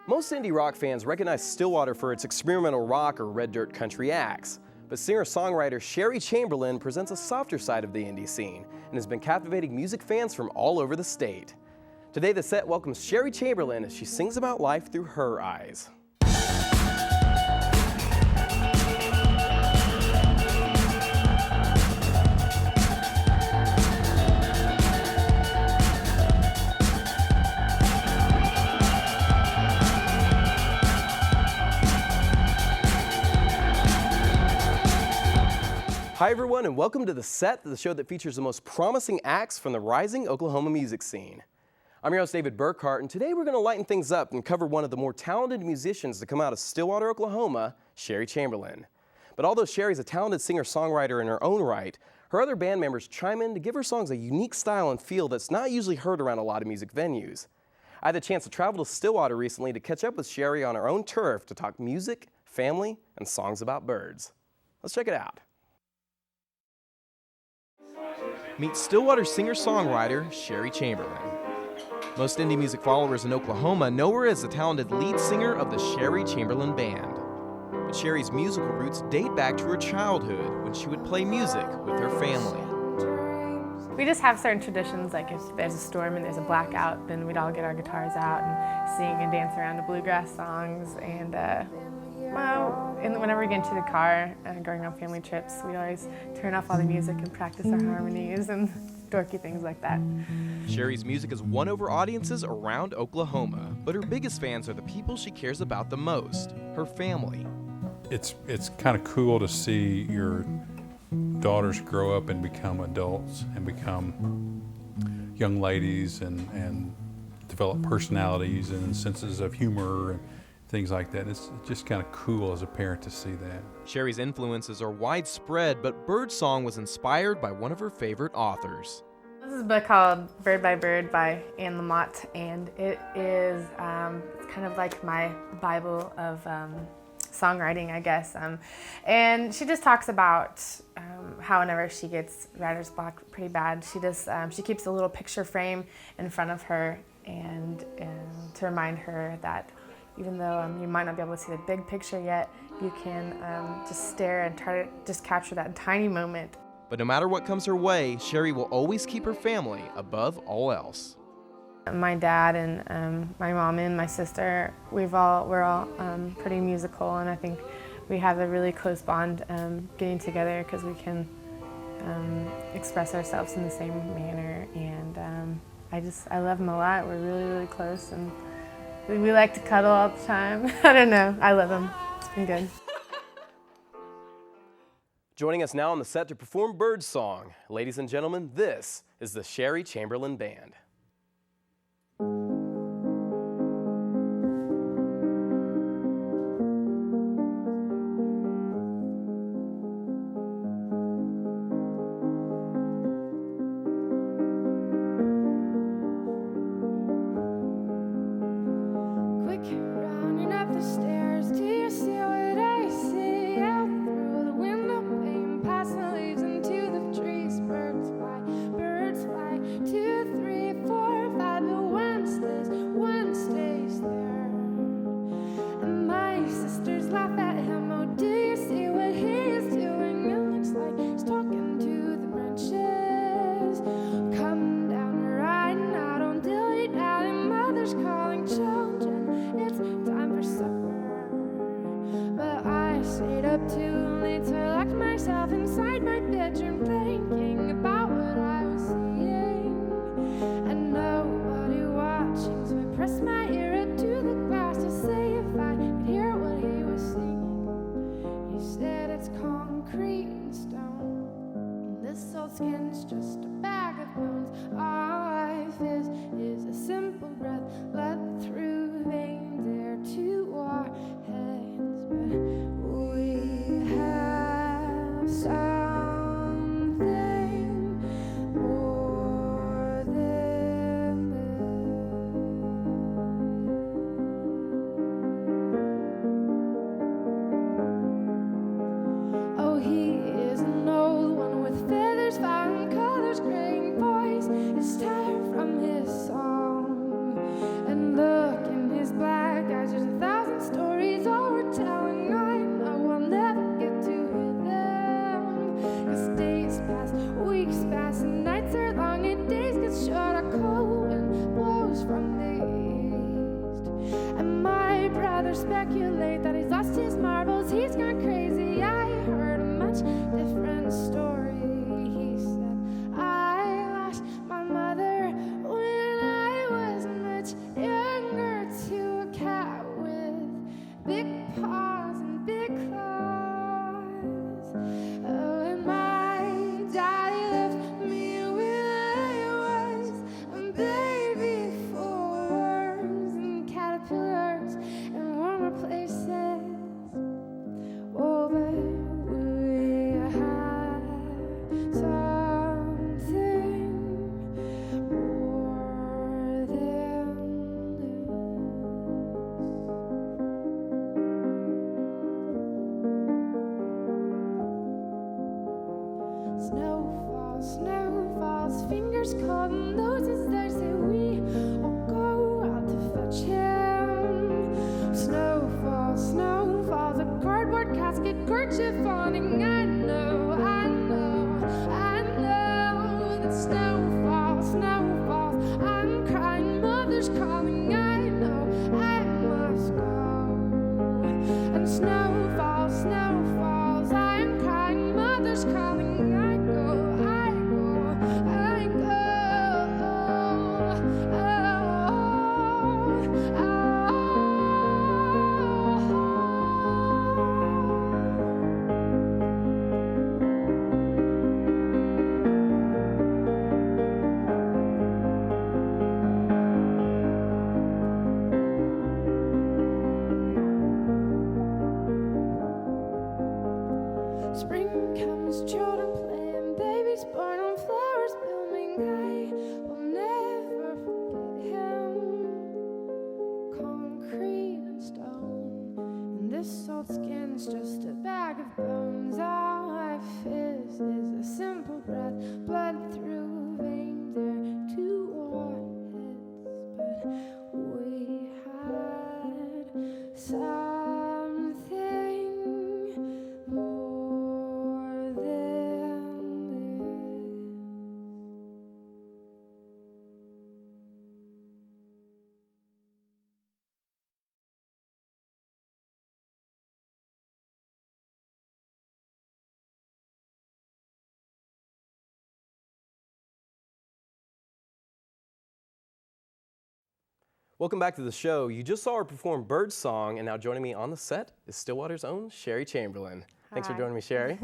Most indie rock fans recognize Stillwater for its experimental rock or red dirt country acts, but singer-songwriter Sherree Chamberlain presents a softer side of the indie scene and has been captivating music fans from all over the state. Today, the set welcomes Sherree Chamberlain as she sings about life through her eyes. Hi everyone, and welcome to The Set, the show that features the most promising acts from the rising Oklahoma music scene. I'm your host David Burkhart, and today we're going to lighten things up and cover one of the more talented musicians to come out of Stillwater, Oklahoma, Sherree Chamberlain. But although Sherree's a talented singer-songwriter in her own right, her other band members chime in to give her songs a unique style and feel that's not usually heard around a lot of music venues. I had the chance to travel to Stillwater recently to catch up with Sherree on her own turf to talk music, family, and songs about birds. Let's check it out. Meet Stillwater singer-songwriter Sherree Chamberlain. Most indie music followers in Oklahoma know her as the talented lead singer of the Sherree Chamberlain Band. But Sherree's musical roots date back to her childhood when she would play music with her family. We just have certain traditions, like if there's a storm and there's a blackout, then we'd all get our guitars out and sing and dance around to bluegrass songs. And whenever we get into the car going on family trips, we always turn off all the music and practice our harmonies and dorky things like that. Sherree's music has won over audiences around Oklahoma, but her biggest fans are the people she cares about the most, her family. It's kind of cool to see your daughters grow up and become adults and become young ladies and develop personalities and senses of humor and things like that. It's just kind of cool as a parent to see that. Sherree's influences are widespread, but birdsong was inspired by one of her favorite authors. This is a book called Bird by Bird by Anne Lamott, and it is it's kind of like my Bible of songwriting, I guess. And she just talks about how whenever she gets writer's block pretty bad, she keeps a little picture frame in front of her and to remind her that even though you might not be able to see the big picture yet, you can just stare and try to just capture that tiny moment. But no matter what comes her way, Sherree will always keep her family above all else. My dad and my mom and my sister, we're all pretty musical, and I think we have a really close bond getting together because we can express ourselves in the same manner. And I love them a lot. We're really, really close, and we like to cuddle all the time. I don't know. I love them. It's been good. Joining us now on the set to perform Birdsong, ladies and gentlemen, this is the Sherree Chamberlain Band. Rounding up the stairs, do you see what I see? Out through the window pane, past the leaves into the trees. Birds fly, 2, 3, Others speculate that he's lost his marbles, he's gone crazy. I heard a much different story. He said, I lost my mother when I was much younger to a cat with big paws and big claws. Oh, and my daddy left me when I was a baby, full of worms and caterpillars and warmer places. Oh, but we have something more than this. Snow falls, fingers cold, noses there say we all go out to fetch him. Snow falls, a cardboard casket, kerchief awning. I know that snow falls. I'm crying, mother's calling. I know I must go. And snow falls. I'm crying, mother's calling. I go. Spring comes, children playing, babies born on flowers blooming. I will never forget him. Concrete and stone, and this old skin's just a bag of bones. All life is a simple breath, blood through veins, there to warheads. But we had something more than this. Welcome back to the show. You just saw her perform Birdsong, and now joining me on the set is Stillwater's own Sherree Chamberlain. Thanks for Hi. joining me, Sherree.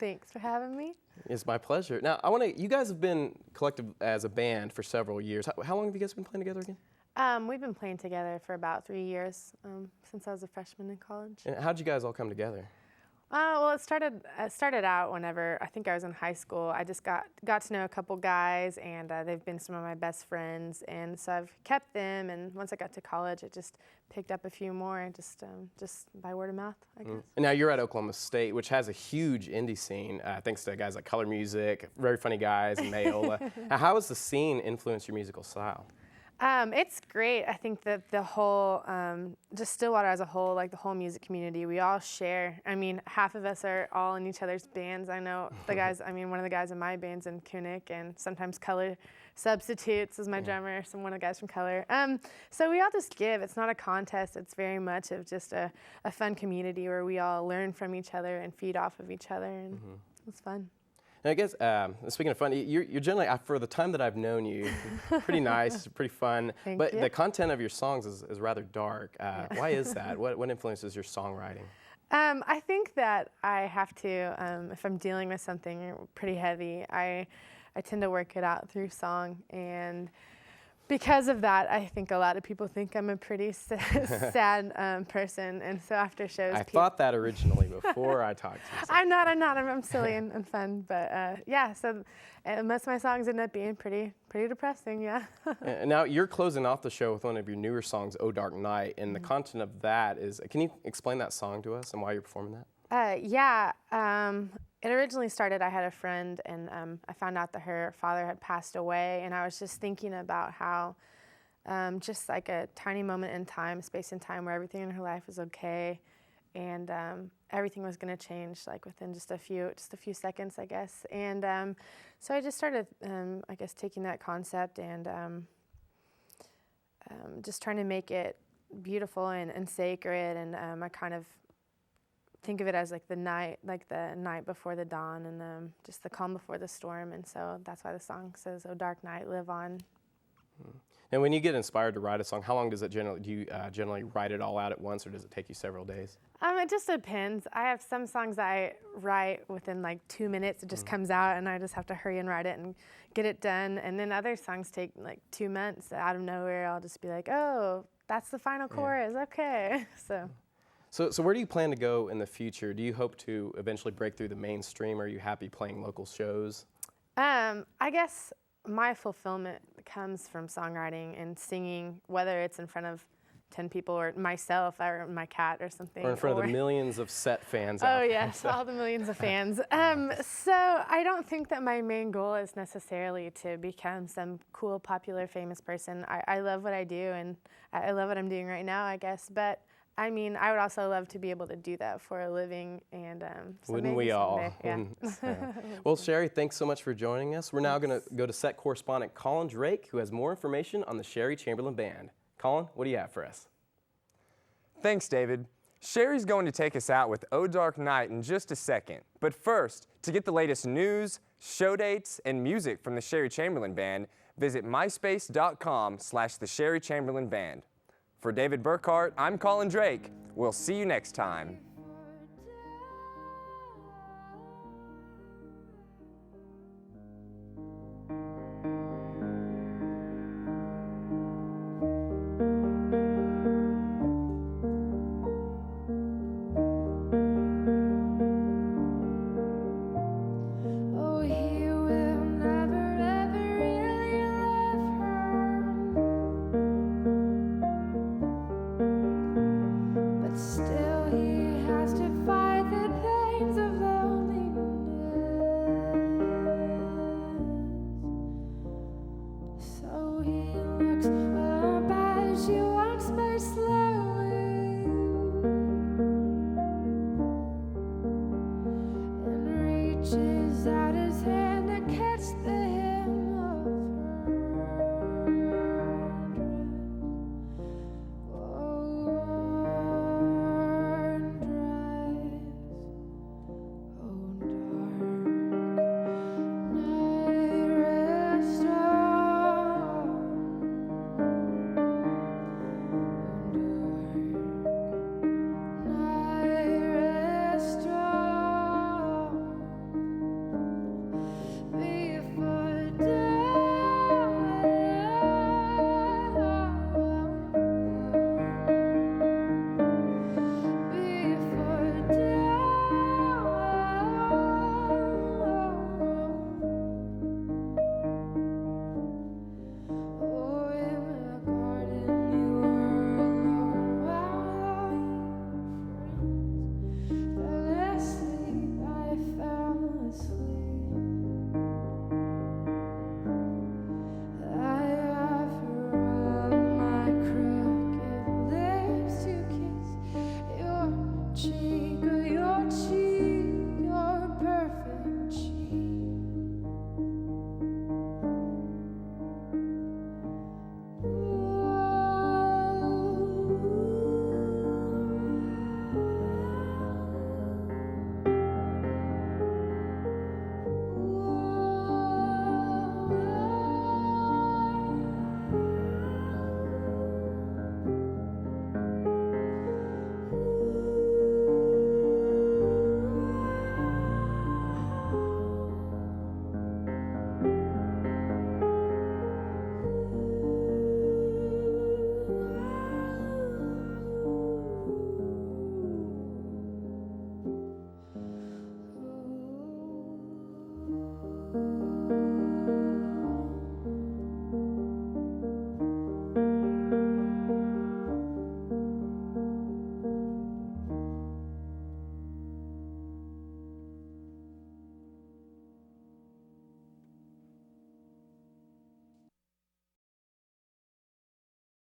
Thanks for having me. It's my pleasure. Now, you guys have been collective as a band for several years. How long have you guys been playing together again? We've been playing together for about 3 years, since I was a freshman in college. And how'd you guys all come together? Well, it started out whenever I think I was in high school. I just got to know a couple guys, and they've been some of my best friends, and so I've kept them. And once I got to college, it just picked up a few more, just by word of mouth, I guess. And now you're at Oklahoma State, which has a huge indie scene, thanks to guys like Color Music, very funny guys, and Mayola. Now, how has the scene influenced your musical style? It's great. I think that the whole, just Stillwater as a whole, like the whole music community, we all share. I mean, half of us are all in each other's bands. I know the guys, one of the guys in my band's in Kunuk, and sometimes Color substitutes as my drummer, one of the guys from Color. So we all just give. It's not a contest. It's very much of just a fun community where we all learn from each other and feed off of each other, and it's fun. And I guess, speaking of fun, you're generally, for the time that I've known you, pretty nice, pretty fun. Thank but you. the content of your songs is rather dark. Why is that? What influences your songwriting? I think that I have to, if I'm dealing with something pretty heavy, I tend to work it out through song, and because of that, I think a lot of people think I'm a pretty sad person, and so after shows, I thought that originally before I talked to you. So. I'm not. I'm silly and fun, but yeah. So most of my songs end up being pretty depressing. Yeah. And now you're closing off the show with one of your newer songs, "Oh Dark Night," and the content of that is. Can you explain that song to us and why you're performing that? Yeah. It originally started, I had a friend, and I found out that her father had passed away, and I was just thinking about how just like a tiny moment in time, space and time, where everything in her life was okay, and everything was going to change like within just a few seconds, I guess. And so I just started, I guess, taking that concept and just trying to make it beautiful and sacred, and I kind of think of it as like the night before the dawn, and just the calm before the storm. And so that's why the song says, "Oh, dark night, live on." And when you get inspired to write a song, how long does it generally, do you generally write it all out at once, or does it take you several days? It just depends. I have some songs that I write within like 2 minutes. It just comes out, and I just have to hurry and write it and get it done. And then other songs take like 2 months. Out of nowhere, I'll just be like, "Oh, that's the final chorus. Okay." So where do you plan to go in the future? Do you hope to eventually break through the mainstream? Or are you happy playing local shows? I guess my fulfillment comes from songwriting and singing, whether it's in front of 10 people or myself or my cat or something. Or in front of the millions of set fans Oh out there. yes, all the millions of fans. So I don't think that my main goal is necessarily to become some cool, popular, famous person. I love what I do, and I love what I'm doing right now, I guess. But I mean, I would also love to be able to do that for a living, and so wouldn't maybe we all? someday, yeah. Well, Sherree, thanks so much for joining us. We're now going to go to set correspondent Colin Drake, who has more information on the Sherree Chamberlain Band. Colin, what do you have for us? Thanks, David. Sherree's going to take us out with "Oh Dark Night" in just a second. But first, to get the latest news, show dates, and music from the Sherree Chamberlain Band, visit myspace.com/the Sherree Chamberlain Band. For David Burkhart, I'm Colin Drake. We'll see you next time.